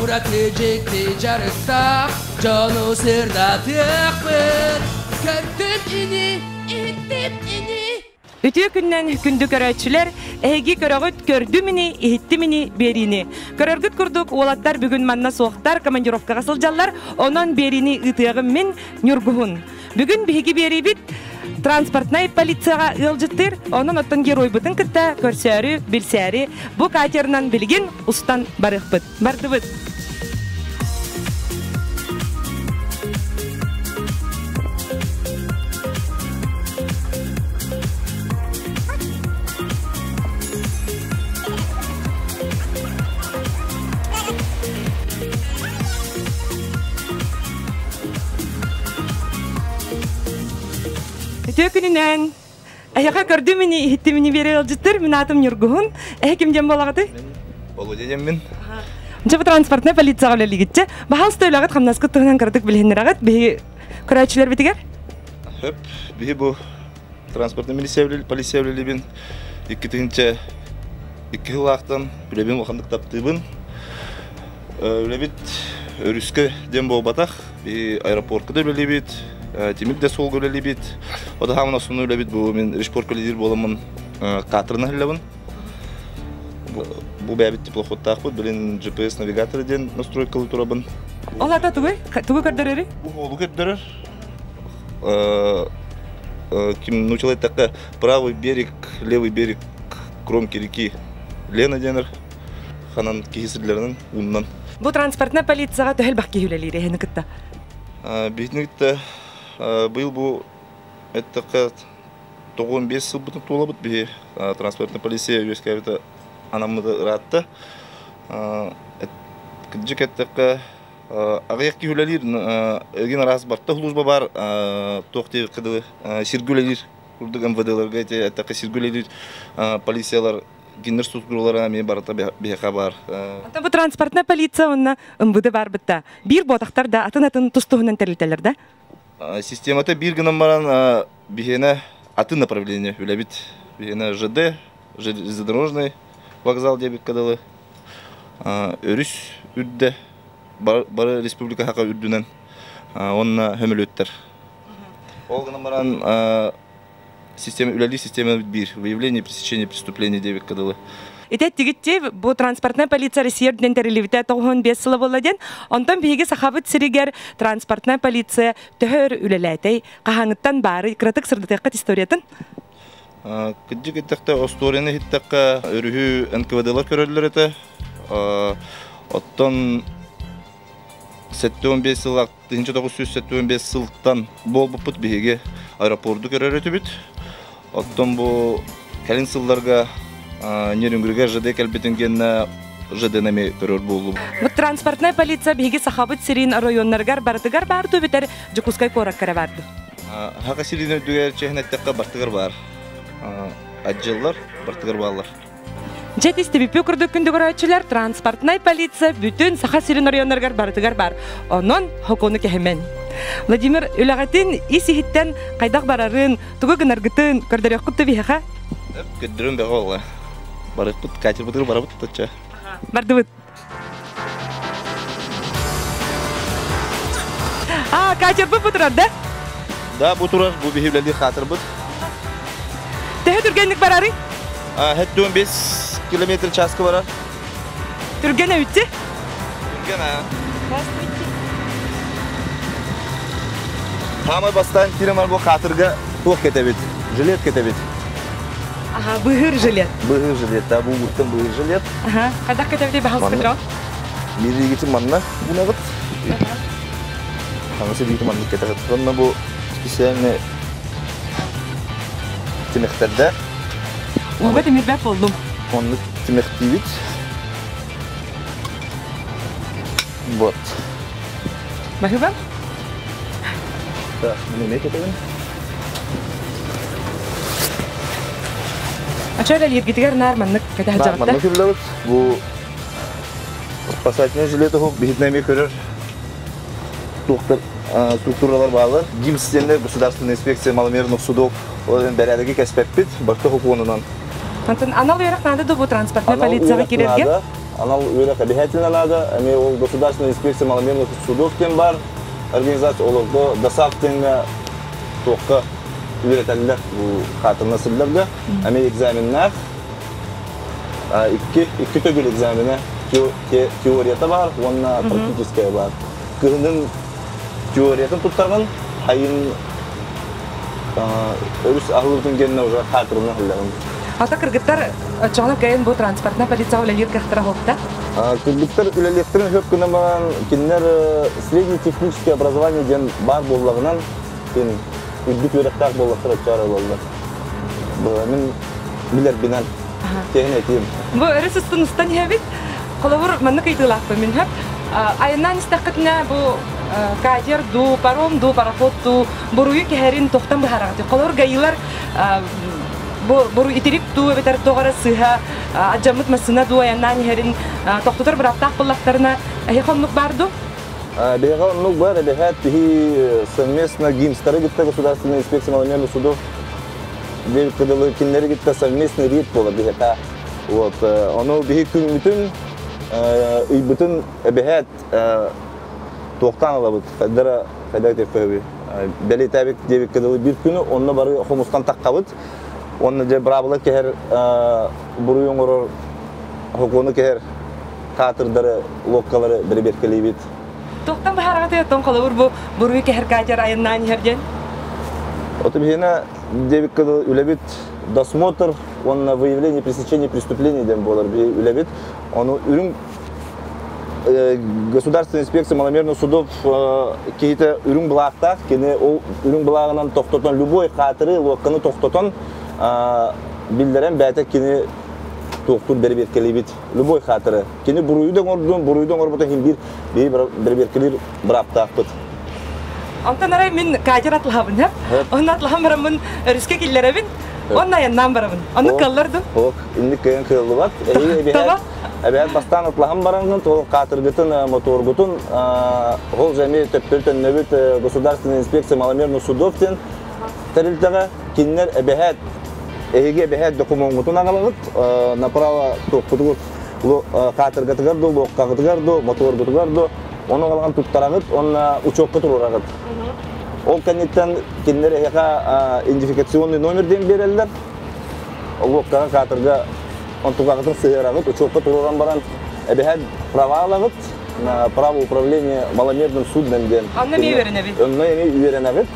Urak lecekte jarısak Canu sırda tıkbır Köktüm ini, ittim ini Ütüye günden kündü köröçüler, ehegi körögüt kördümini, ihittimini, berini. Körörgüt kurduk, olatlar bugün manna soğuktar, komandirovka kasılcalar, onun berini ıtığım min, nürguhun. Bugün bihigi beri bit, transportnay politsiyaya ılcıttır, onun ottan geroy bıtın kıtta, körsörü, bilsörü, bu katernan bilgin, ustan barık bıt. Bardı bıt. Tökününen, ayağa kördümini, ihittimini beri alcıttır, min atım Nurguhun. Kimden bolağıdı? Boludayım ben. Cevap transportna politsiya öyle gitçe. Bahal stöylağıt, hamnas kıttığından kırdık bilhinlerağıt, bihi körayçılar bitiger? Hep, bihi bu transportna polisiya öyle ben iki yıllıktan öyle ben vakandık taptığım. Öyle bit, örüskü den boğ batak, bir aeroportka da öyle bit. Timik de sol göle bit. O da hamına sonu öyle bit bu men Rishporka lider bolamın katırına hillabın. Bu bebit teplоход takbut bilen GPS navigator den настройкалы турабын. Ola da tuğu kördüreri? Bu olu kördürер. Kim научил это правый берег, левый берег кромки реки Лена денер. Ханан кисирлерinin уннан. Bu transportna politsiyaga töhel bakki hüleleri heni kıtta. Bitnikte был bu это 95 yıl butun tola bit bir transportna polisiya üyeskavita anamı rahatta. Kıcık ettik ağayak hüleler egin raz barta huluzba var tohti kıdı sirgüleler kurduk MVD'larga ettik sirgüleler polisiyalar Ginner tutkurulara mi barata bir haber. Anta bu transportna politsiya onna MVD var bitta. Bir botaktar da atın tustuğundan terlitelerde. Системата bir günün baran bihene atın направление öyle bit. Bihene ЖД, железнодорожный vokzal diye bir kadalı. Örüs üdde bara Respublika haka üddünen onna hömölötter. O günün baran Система ülelik sistemi bir. Выявление пресечения преступлений diye bir kadalı. İtet tigitçi bu transportna politsiya Resiyer'den terilivite 95 yılı boladın. Ondan bihigi sahabıt siriger transportna politsiya töhör üleletey. Qahanıttan bari kratık sırdıtıqat istoriyatın. Kıcık ettikte o storiyani hittakka örühü NKVD'lar körerler ete. Ottan 75 yılak, 1975 yıldan bol buput bihigi aeroportu körer etübüt. Ottan bu kelin yıllarga Нерюнгрга ЖД кәлбетінгенна ЖД-нәме көрөр болу. Bu transportna politsiya bihigi sahabıt sirin rayonlargar bardıgar bardı biter Cukускай korakkara bardı. Haqa sirin ödüger çehnettekka bardıgar var. Acıllar bardıgar bağlar. Jet istibipi kurduk kündü görücüler transportna politsiya bütün saha sirin rayonlargar bardıgar bar. Onun hukunu kehemen. Vladimir Ülağatin isihitten qaydak bararın, tuğu gınargıtın kördörek kuttu bihaqa? Kördürüm be oğla. Barık put, kaçır putır barı put tutça. Bardı bıt. Kaçır put puturar da? Da bu turar, bu bihivleli hatır bıt. Tehe Türgenlik bararı? Het 15 kilometre çaskı barar. Türgene ütçi? Türgene. Tamam bastan tiramar bu hatırga tuğ ketebit. Jilet ketebit. Bıhır jilet. Bıhır jilet, da bu muhtem bıhır jilet. Kadak ketebit bahas kıdra? Biri gitu manna, bu ne gat? Hangisi gitu manna ketebit. Karena bu spesialnya timekterde. Uba demir bep oldum. Onu timektivit. Bot. Bakıbam? Da, bunu ne ketebit? Açöyle yirgitiger narmanlık kete hacakta. Narmanlık yürülevet. Bu spasательный жилет o бихиднами көрер. Структуралар bağlı. ГИМ sisteminde Государственная инспекция маломерных судов олардың бәрәдігі кәспәппет, башқа хукуынынан. Анал уярaq nanda da bu transportna politsiyaya kirerge? анал өре обязательно надо. Ами ол государственная инспекция маломерных судов тем бар. Организация оларды досафтенге тоққа үйретәлілер бұл қатырны сылдырды. Ами экзаменнақ iki tögül egzamini teoriyata бар, онна практическая бар. Кыһынын теориясын туттарган, хайын өрүс ахылдын генне уже хатырына хыллаган. Ата кыргыттар чоңна кайын бу транспортна полиция улалыр кахтара хопта. Кыргыттар үлелектерин хөп күнә баран киннер средний техническое образование ден бар боллагынан кин үдүк өрөктөр боллактар чара болду. Бу мен билер бинан техник. Бу өрүс устунустан хебит. Коловур манны кайтылакпы мен хеп. Айынан истакытна бу катер ду паром ду пароход ду буруй кехерин тохтан бахарагы. Коловур гайылар буру итерик ду бетер тогара сыха аҗамыт масына ду аянан херин тохтотор бирактак буллактарына хехонлук барду. Бегонлук бар, бехат хи совместно гимстары гитте государственная инспекция маломерных судов. Дел кадалы кинлери гитте совместный рейд болду бехата. Вот оно бехи күн бүтүн bütün ebehet tohtan alabıt, federa tefevi. Beli tabi devik kadılı bir günü onunla barı humustan takkabıt. Onunla de brabıla keher buruyun orur hukunu keher katırları, lokkaları biri berkeliyibit. Tohtan baharatı yattan kalıvır bu buruyu keher kaçar ayından hergen? Otu bihine devik kadılı ülebit досмотр, он на выявление пресечения преступлений дем болар үлебит. Он ürün государственная инспекция маломерных судов кейте ürün булактак, кене ол ürün булагынан токтотон любой катыры локканы токтотон билдерен бәтек кене токтур берберкелебит. Любой катыры. Кене буруйдон орботон хим бир берберкелер браптакпыт. Антан арай мен катыр атлабын хеп. Оны атлабын барамын риске киллеребин. Onun ayından barabın. Onu kıllardı. Yok, indik kıyın kıyıldı var. Evet, bastan atlağım barangın, katırgıtın, motorgutun, hol jami töptürtün nöbüt Государственная инспекция маломерных судов тен тәрілтігі кинлер әбәхәт, әйге әбәхәт документгутун ағалығыт, направо тоқпытығыт, қатыргытығырды, лоққағытығырды, моторгутығырды, оны қалған тұттарағыт, оны учоққы тұрырағыт. Ол кәнеттен кинлер әйға идентификационный номерден берелдер. Ол лоққаға қатырға онтуғағытын сыйырағыт, учоққы тұрыран баран әбәхәт права алағыт, право управления маломерным судном ден. Онна ме үйеренәбет? Онна ме үйеренәбет.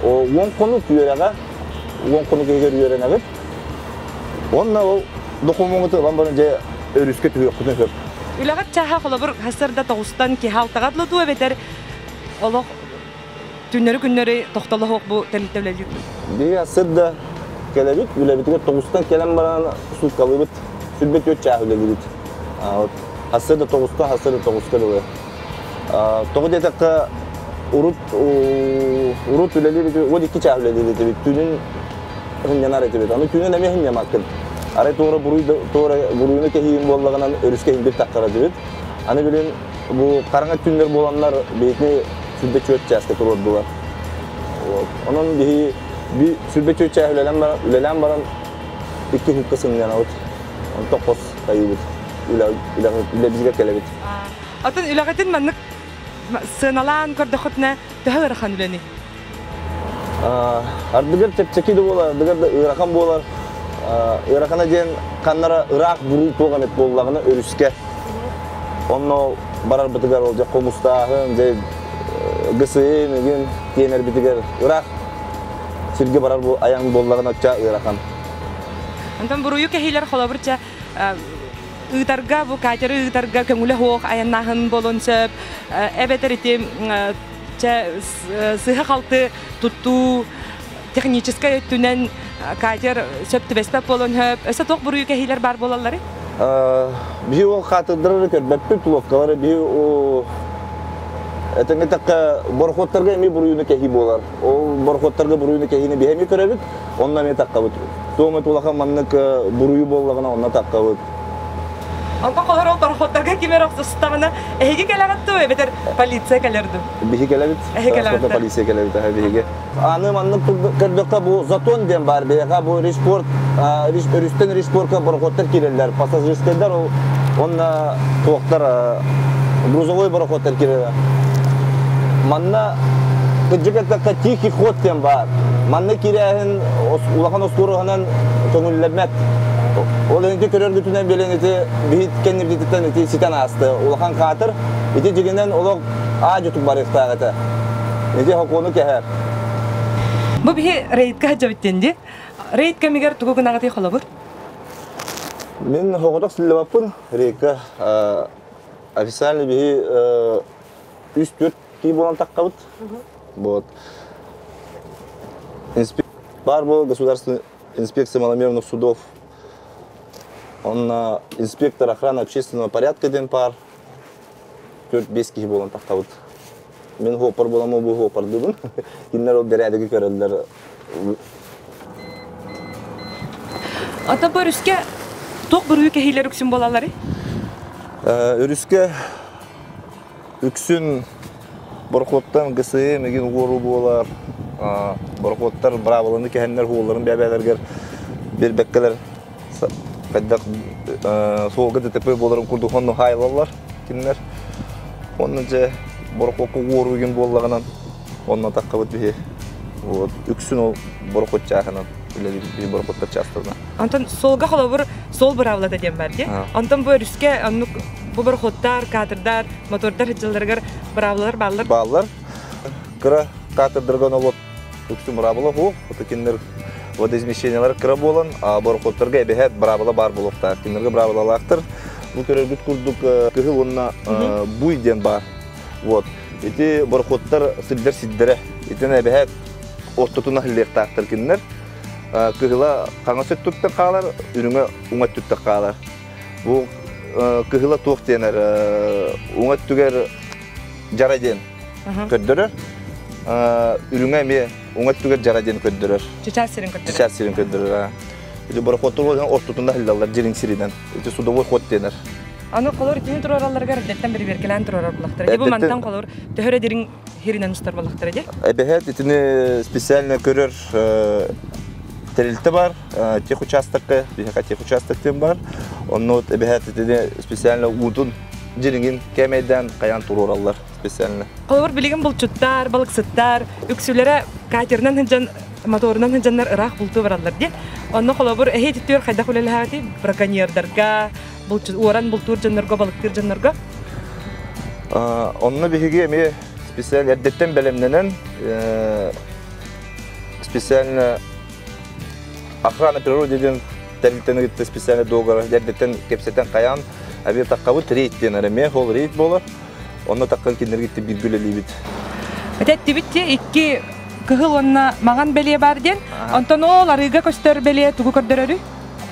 Он конук үйереға, он конук егер үйеренәбет. Онна ол документы ламбарын жай өріске түйек күтін көп. Үләғат чаға қолы бір ғасырда тоғыстан ке халтағадлы дуа бетер олық түннері күннері тоқталы хоқ бұл тәліктәуләлік. Деге ғасырда кәләбет, үләбетіге тоғыстан кәлем баран сұт қалыбыт, сүлбет өт чағы үләлік. Ғасырда тоғыстан, ғасырда тоғыстан өлі. Тоғы детаққа урут үләлік, ол екі чағы үләлік, түнін хынянар етебет. Аны түнін әме хыням ақын. Арай тоғыра бұруйыны кәйін болағынан өріске бір таққара дебет. Аны білен бұл қараңа түнлер боланлар бейтіне сүлбет өт чағысты тұрып бұлар. Onun bir sülbe çöçe ülelen baran iki hukukasın yana ot. Onu tokos kayıbıt. Üle bizge kelebit. Atın üleğetin manlık sığınalan kordakotna daha ırağan üleni? Ardıgar çepçeki de bolar, ardıgar da ırağan bolar. Irağana diyen kanlara ırağ buru toğamet bollağına örüske. Onu barar bitigar olacak komustağın, gısı, megin, diyener bitigar ırağ. Sirge barar bu ayağın bollağınaça ırağan. Ondan buruyu kehiler kolabırca ıtarga bu kaçarı ıtarga köngüle hoğ ayağın bolon söp ebeter itim sıha kaltı tuttu tekniçiska tünen kaçar söptü bespep bolon höp öse toq buruyu kehiler bar bolalları? Bir o katırları körbeppi tulokkaları bir o etenge takka borxotlarga emi buruyunu kehi bolar. O borxotlarga buruyunu kehini bihemi körebit, onunla me takkabıt. Toğmet olaqa manlık buruyu bollağına onunla takkabıt. Ondan kolor ol borxotlarga kime roqsa sıstağına ehege kelagattu ve beter polisiye kelerdi. Bihi kelebit, transporta polisiye kelebit bihige. Anı manlık kördükka bu zaton den bar beyaqa bu rişport, örüsten rişportka borxotlar kirerler, pasajirskeder o онна тоқтар грузовой барахоттар кире. Манна кыжыгатта тихий ход тем бар. Манна кирехин улахан оскуруханан көңүллемет. Ол энди көрөргүтүнөн беленити бит кеннибдитен эти ситан асты. Улахан катыр эти жигенен олог а жутуп барыктагыта. Эти хокону кехер. Бу бихи рейдка жабиттенди. Рейдка мигер тугугунагаты холобур. Мен хокодок силебаппын рейдка официально бихи 3-4 ки болан таккабыт. Вот. Бар был государственная инспекция маломерных судов. Он инспектор охраны общественного порядка ден пар. 4-5 ки болан таккабыт. Мен хопар боламы бу хопар дебин. Киндер ол берәдеги көрөлдөр. Ата бөрүскө ток бұрғы кехейлер үксін болалары? Өрүскө үксін борқоттан гысы меген ғору болар. Борқоттар браваланы кехенлер хуоларын бәбәлергер бербеккелер қайдақ солғы ДТП боларын күрді қонны хайлалар кинлер. Onun için borokokku uğuruyun bollağından onunla takkabıt bir üksün ol borokot çağınan öyle bir borokotlar çağıstırına. Anton solga xolabur sol bıravla dediğim belki. Anton bu örüske bu borokotlar, katırdar, motorlar hıcılargar bıravlar bağlar. Bağlar. Kıra katırdırgan olup üksün bıravla o. Otakinler водоизмещениялар kıra bolan, borokotlarga ebehet bıravla bar bolukta. Kinlerge bıravla aktır. Bu körergüt kurduk kıhıl onunla buyden var. Вот. Эти борохоттар сиддер сиддере. Итене бәһәт ортотуна хиллектактыр киннер. Кыгыла каңасы туттан калар, үрүңө уңат туттан калар. Бу кыгыла токтенер, уңат түгер жараден көддөрөр. Үрүңө ме уңат түгер жараден көддөрөр. Чечасырын көддөрөр. Чечасырын көддөрөр. Эти борохоттар болған ортотунда хиллалар жерин сириден. Эти судовой ход денер. Аны колор итини турараларга рәттән бер беркелән турарар булактыр. Бу мантан колор төһөрә дирин хиринен устар булактыр ди. Эбехет итини специально көрөр терилте бар, тех участокка, бихака тех участоктен бар. Онно эбехет итини специально удун жирин кемейден каян тураралар специально. Колор билеген булчуттар, балыксыттар, үксүләре катернан хәҗән моторунан хәҗәннәр ирак булты баралар ди. Онно колор эхет төр хайда хулеләһәти браконьердарга Оран бултур жаннарга балыктыр жаннарга. Онны биһиге ме специаль эрдеттен белемненен специально охрана природы ден терилтен специально договор эрдеттен кепсетен каян абир таккабы рейдтен эреме хол рейд болор. Онны таккан киндерге биргүлелибит. Әтәтти битте икки кыгыл онна маган беле бар ден. Антон ол арыга көстөр беле тугу көрдөрөрү.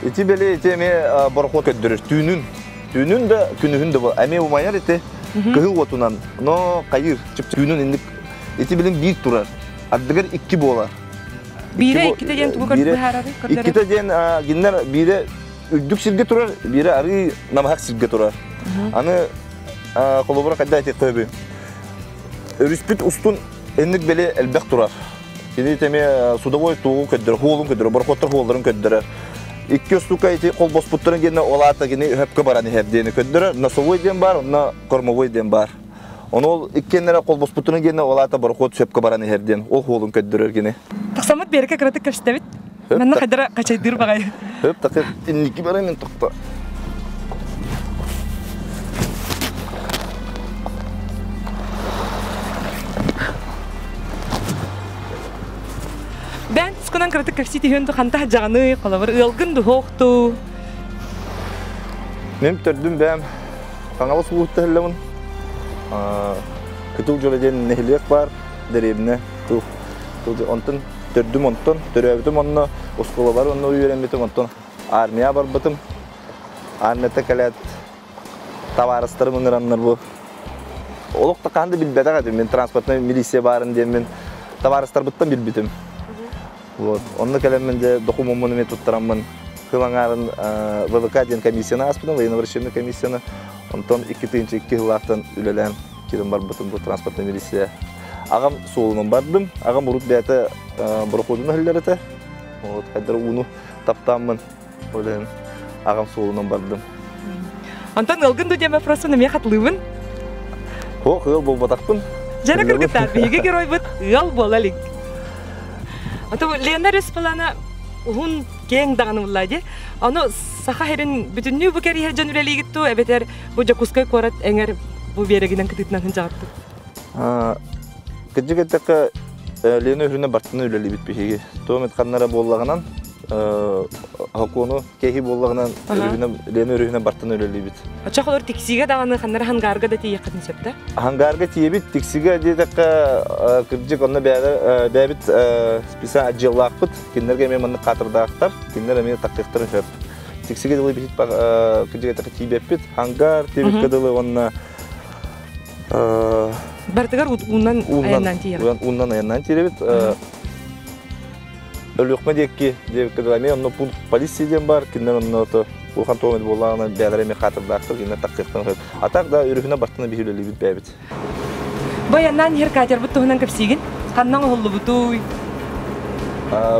Ити беле итеме борохот көддөрөр. Түнүн да күнүн да эме умаяр ите кыгыл отунан. Но кайыр чып түнүн индик ити билен бир турар. Аддыгар 2 болар. Бире 2 ден тугу көрдөрөр. 2 ден гиннер бире үдүк сирге турар, бире ары намахак сирге турар. Аны колобура кайда ите көбү. Өрүспүт устун эндик беле элбек турар. Кини итеме судовой тугу көддөрөр, холун көддөрөр, борохоттор холларын көддөрөр. İki штука эти колбос буттарын гене олата гене хөпкө бараны хердени көддөрөр. Носовой ден бар, на кормовой ден бар. Оны иккенлere колбос буттарын гене олата борохот хөпкө бараны херден. Ол холун көддөрөр гене. Таксамат берке кратык каштабит. Мен кадара качайдыр багай. Хөп такыр инники бара мен токта. Ben сконан кратык кашти тиһөнтө ханта жаганы колобор ылгын духокту. Мен төрдүм бәм каңалы сулукта хеллемин. Кытыл жоледен нехлек бар деребне. Ту онтон төрдүм онтон төрөбүтүм онно осколалар онно үйренбетим онтон армия бар бытым. Армията калет товарыстар мыңыраннар бу. Олукта канды билбедагы мен транспортный милиция барын дем мен товарыстар быттан билбитим. Вот. Онны келемменде документумны мен туттараммын. Кылаңарын ВВК ден комиссияны аспыдым, военно-врачебный комиссияны. Онтон 2 жыллактан үлелен кирим бар бутун бу транспортный милиция. Агам соолунан бардым. Агам урут бәте бороходуна хиллерете. Вот, кайдар уну таптаммын. Олен агам соолунан бардым. Антон ылгын дудем вопросы мен хатлыбын. Хох, ыл бол батақпын. Жана кыргыттар биге герой бут ыл болалык. Ото Леонар Испалана hun кең даганы буллади. Аны саха херин бүтүннү бу кери хержан үлелигитту, эбетер бу жакускай корат эңер бу берегинен кытытынан хынжагатты. Кыжыгеттек Леонар хүрүнө бартыны үлели бит бихиги. Томет каннара боллаганан хакуну кеги боллаганан Леонар хүрүнө бартыны үлели бит. Ачаколор тиксиге даганы ханнара хангарга да тиякатын септе. Хангарга тиебит тиксиге дедек кыжык онно бәбит специаль отделлакпыт. Киндерге мен маны катырдактар, киндер мен тактыктыр хөп. Тиксиге дылы бит кыжыгеттек тиебеппит. Хангар тиебит кадылы онна Бартыгар уннан аяннан тиебит. Уннан аяннан тиебит. Өлөкмө декки деп кадылы онно пункт полицияден бар, киндер онно Улхан томет боллагана бәлереме катырдактыр, киндер тактыктыр хөп. Атак да үрүхүнө бартыны бихилели бит бәбит. Баяннан хер катер буттугунан кепсигин. Каннан оголлу бутуй.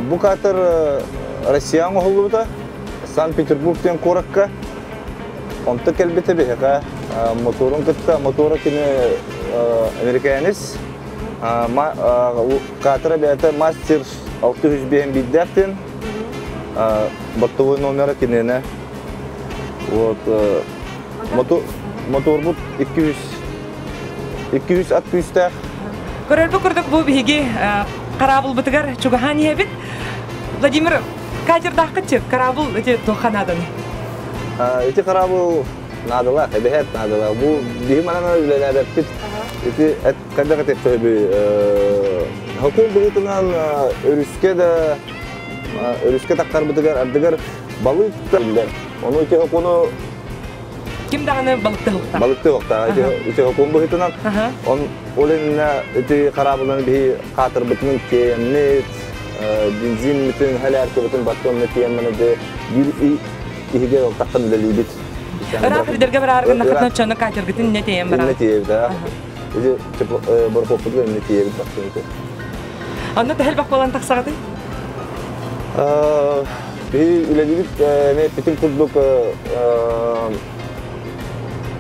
Бу катер Россиян оголлу бута. Санкт-Петербургтен коракка. Онта келбете беха. Моторун кытта, мотора кине американец. Катера бета мастер 600 BMW дактен. Бортовой номера кинене. Вот мотор бут 200 так. Көрөлбү көрдүк бу биги карабыл бытыгар чугахан ебит. Владимир катер дакчы карабыл эти тоханадан. Эти карабыл надала, эбехет надала. Бу биги манана үлелер бит. Эти кадага тепеби хакун булутунан өрүскө таккар бытыгар ардыгар балык тилдер. Onu ite hokunu kim dağını balıkta hokta? Balıkta hokta. Ite hokun bu hitunan. On olenna ite karabılan bir katır bütünün kemnet, benzin bütün halarke bütün baton netiyemene de bir ihige takkan leli bit. Rakır derge bir argın nakatna çana katır gitin netiyem bara. Netiyem da. Ite borkoptu da netiyem baktın ite. Anna da helbak balan taksağıdı? Ülelibit bütün kurduk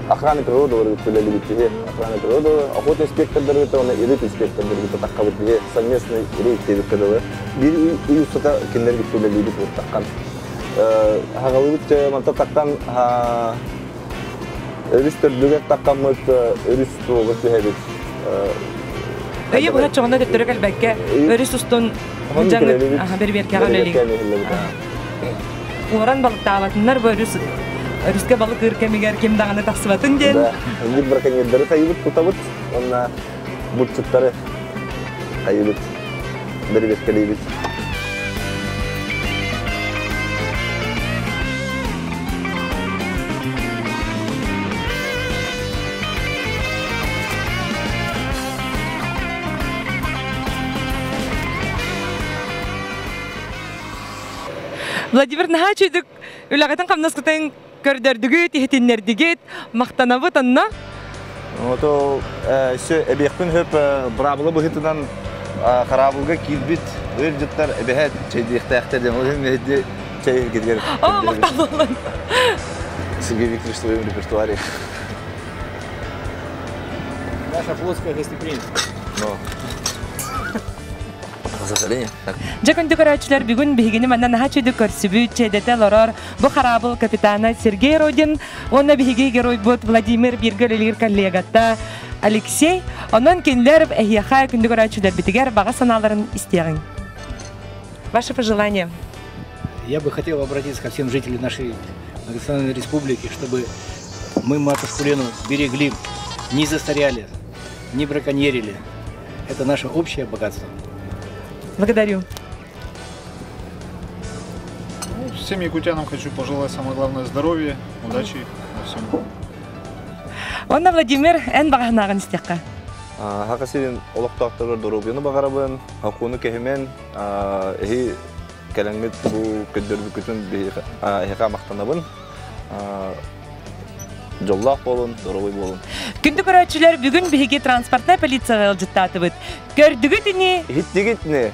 охраны природы var ülelibit diye охраны природы охота инспекторları var ona elit inspektörleri var takkabıt diye совместный рейд diye kadar bir usta kimler gitti ülelibit var takkan hagalibit mantap takkan örüstür düğet takkamız örüst doğusu hebit Öyle bu çoğunda detörek elbette örüst ustun canlı bir kağıt Oran balık davatınlar böyle Rüzgar balık ırkemiger kim dağını taksıvatın den. Şimdi bırakın yedleri kayıbıt tutabıt. Onunla burçutları kayıbıt. Beri beskeleyibit. Vladimir naha çöydük. Ülağıtan kamnaskıtayın körderdügüt, ihetinlerdügüt, maqtanabıt anna. Oto ebekpin höp brabılı bu hitinden karabılga kilbit, öyrücütler ebehet çeydikte den. O hem ehdi çey gidiyor. Aa maqtabalın. Сергей Викторович в своем репертуаре. Наша флотская гостеприимство. Jakın dükörçüler bugün bihigini mandan naha çöydük körsübü çeydete loror bu karabıl kapitana Sergey Rodin ona bihigi geroy bot Vladimir Birgölelir kollegatta Alexey onun kendiler ehyaha kündükörçüler bitiger bağa sanaların isteyen. Ваше пожелание. Я бы хотел обратиться ко всем жителям нашей Национальной Республики, чтобы мы матушку Лену берегли, не застаряли, не браконьерили. Это наше общее богатство. Благодарю. Всем якутянам хочу пожелать самое главное здоровья, удачи во всем. Онна Владимир en bağınağın istekka. Hakasinin olaqtaqtırlar dorobiyonu bağarabın, hakunu kehimen, ehi kelengmet bu köddürbü kütün ehiqa maqtanabın. Jollaq bolun, doroboy bolun. Kündükörçüler bugün bihigi transportna politsiya alcıttatıbıt. Gördügüt ini? Hittigit ne?